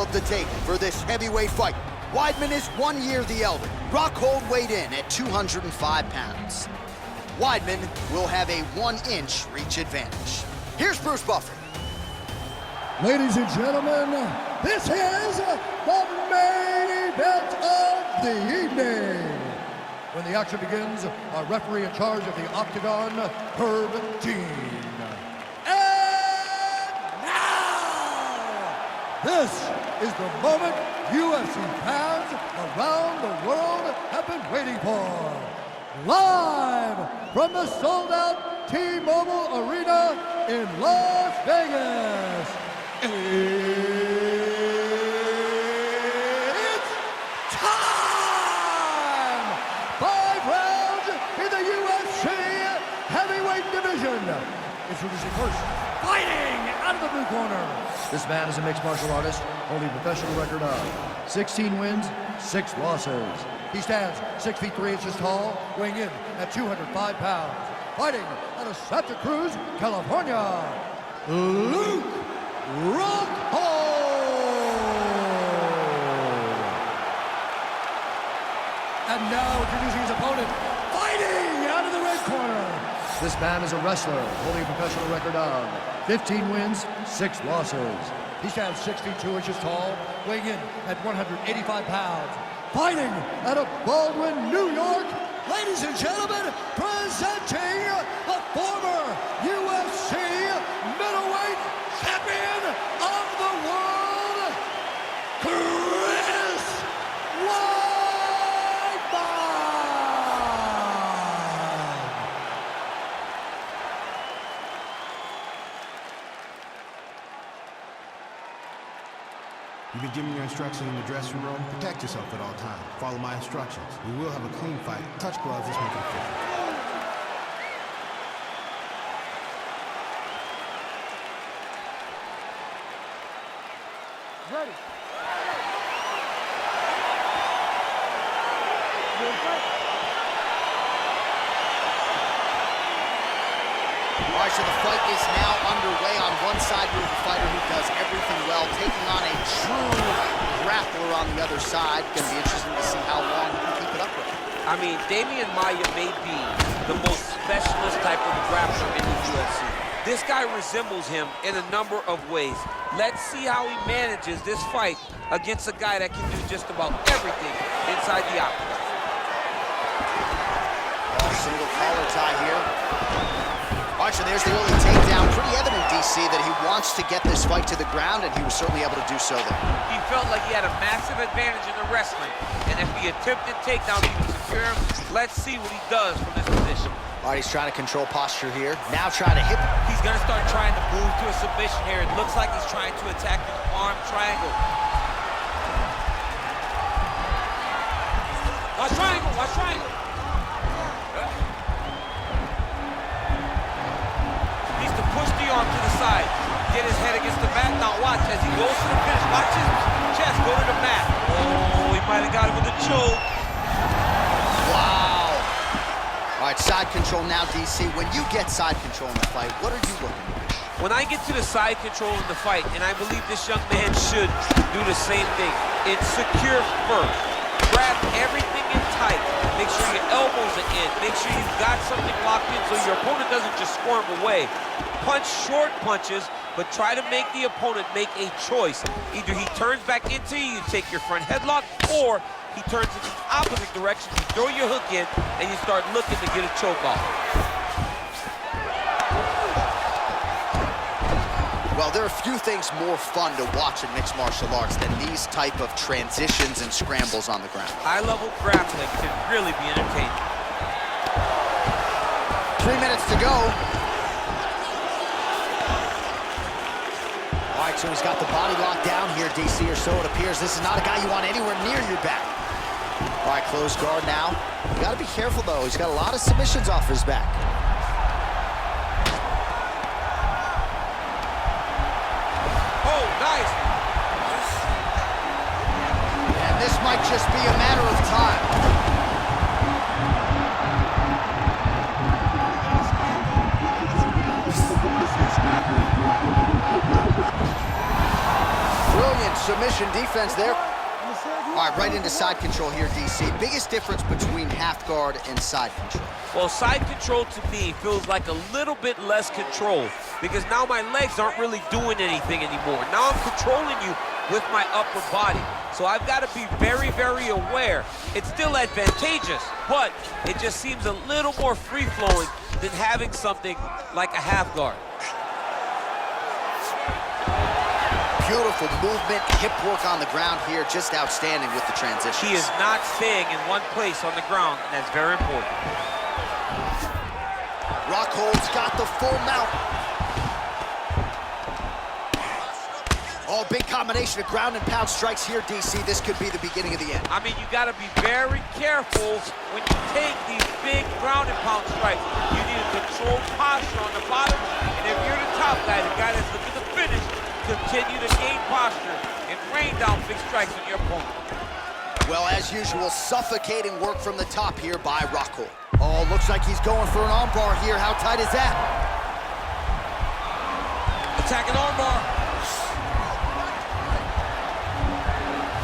of the table for this heavyweight fight. Weidman is 1 year the elder. Rockhold weighed in at 205 pounds. Weidman will have a 1-inch reach advantage. Here's Bruce Buffer. Ladies and gentlemen, this is the main event of the evening. When the action begins, our referee in charge of the Octagon, Herb Dean. And now, this is the moment UFC fans around the world have been waiting for. Live from the sold-out T-Mobile Arena in Las Vegas. It's time! 5 rounds in the UFC heavyweight division. Introducing first, fighting out of the blue corner. This man is a mixed martial artist, holding a professional record of 16 wins, 6 losses. He stands 6 feet 3 inches tall, weighing in at 205 pounds. Fighting out of Santa Cruz, California, Luke Rockhold! And now introducing his opponent, fighting out of the red corner. This man is a wrestler, holding a professional record of 15 wins, 6 losses. He stands 6 feet 2 inches tall, weighing in at 185 pounds. Fighting out of Baldwin, New York, ladies and gentlemen, presenting the former UFC middleweight champion of the world, Chris Weidman! You've been giving your instructions in the dressing room. Protect yourself at all times. Follow my instructions. We will have a clean fight. Touch gloves, let's make it official. Ready. All right, so the fight is now underway. On one side, we have a fighter who does everything well, taking on a true grappler on the other side. Going to be interesting to see how long he can keep it up with. I mean, Damian Maia may be the most specialist type of grappler in the UFC. This guy resembles him in a number of ways. Let's see how he manages this fight against a guy that can do just about everything inside the octagon. Single collar tie here. All right, so there's the early takedown. Pretty evident, DC, that he wants to get this fight to the ground, and he was certainly able to do so there. He felt like he had a massive advantage in the wrestling, and if he attempted takedown, he would secure him. Let's see what he does from this position. All right, he's trying to control posture here. Now trying to hit. He's gonna start trying to move to a submission here. It looks like he's trying to attack the arm triangle. Watch triangle, watch triangle. Needs to push the arm to the side. Get his head against the mat. Now watch as he goes to the finish. Watch his chest go to the mat. Oh, he might have got him with a choke. Wow. All right, side control now, DC. When you get side control in the fight, what are you looking for? When I get to the side control in the fight, and I believe this young man should do the same thing, it's secure first. Grab everything in tight. Make sure your elbows are in. Make sure you've got something locked in so your opponent doesn't just squirm away. Punch short punches, but try to make the opponent make a choice. Either he turns back into you, you take your front headlock, or he turns in the opposite direction, you throw your hook in, and you start looking to get a choke off. Well, there are few things more fun to watch in mixed martial arts than these type of transitions and scrambles on the ground. High-level grappling can really be entertaining. 3 minutes to go. All right, so he's got the body locked down here, DC, or so it appears. This is not a guy you want anywhere near your back. All right, closed guard now. You got to be careful, though. He's got a lot of submissions off his back. Oh, nice. And this might just be a matter of time. Brilliant submission defense there. All right, right into side control here, DC. Biggest difference between half guard and side control? Well, side control to me feels like a little bit less control because now my legs aren't really doing anything anymore. Now I'm controlling you with my upper body. So I've got to be very, very aware. It's still advantageous, but it just seems a little more free-flowing than having something like a half guard. Beautiful movement, hip work on the ground here, just outstanding with the transitions. He is not staying in one place on the ground, and that's very important. Rockhold's got the full mount. Oh, big combination of ground and pound strikes here, DC. This could be the beginning of the end. I mean, you got to be very careful when you take these big ground and pound strikes. You need a controlled posture on the bottom, and if you're the top guy, the guy that's looking to finish, continue to gain posture and rain down big strikes on your opponent. Well, as usual, suffocating work from the top here by Rockhold. Oh, looks like he's going for an armbar here. How tight is that? Attacking armbar.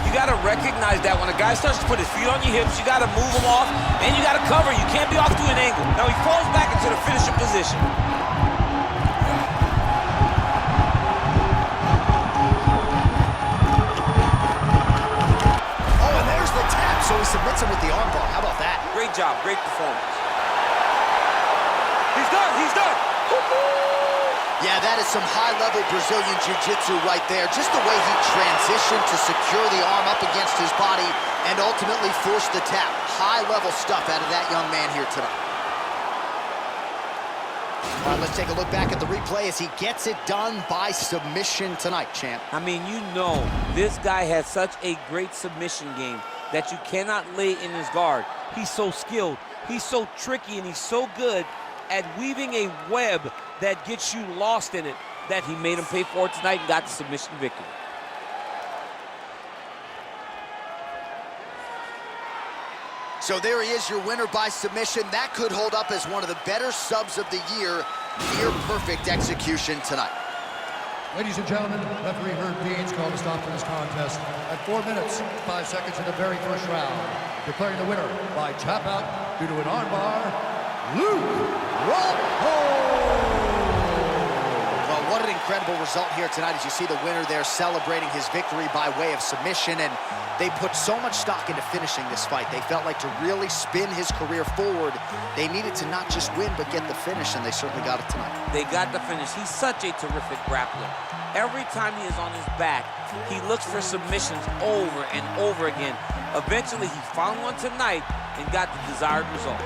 You got to recognize that when a guy starts to put his feet on your hips, you got to move him off, and you got to cover. You can't be off to an angle. Now he falls back into the finishing position. Oh, and there's the tap, so he submits him with the armbar. How about that? Great job, great performance. He's done, he's done. Yeah, that is some high-level Brazilian Jiu-Jitsu right there. Just the way he transitioned to secure the arm up against his body and ultimately force the tap. High-level stuff out of that young man here tonight. All right, let's take a look back at the replay as he gets it done by submission tonight, champ. I mean, you know, this guy has such a great submission game that you cannot lay in his guard. He's so skilled, he's so tricky, and he's so good at weaving a web that gets you lost in it that he made him pay for it tonight and got the submission victory. So there he is, your winner by submission. That could hold up as one of the better subs of the year. Near perfect execution tonight. Ladies and gentlemen, referee Herb Dean's called a stop to this contest at 4 minutes, 5 seconds in the very first round. Declaring the winner by tap out due to an armbar, Rockhold! Well, what an incredible result here tonight as you see the winner there celebrating his victory by way of submission, and they put so much stock into finishing this fight. They felt like to really spin his career forward, they needed to not just win but get the finish, and they certainly got it tonight. They got the finish. He's such a terrific grappler. Every time he is on his back, he looks for submissions over and over again. Eventually, he found one tonight and got the desired result.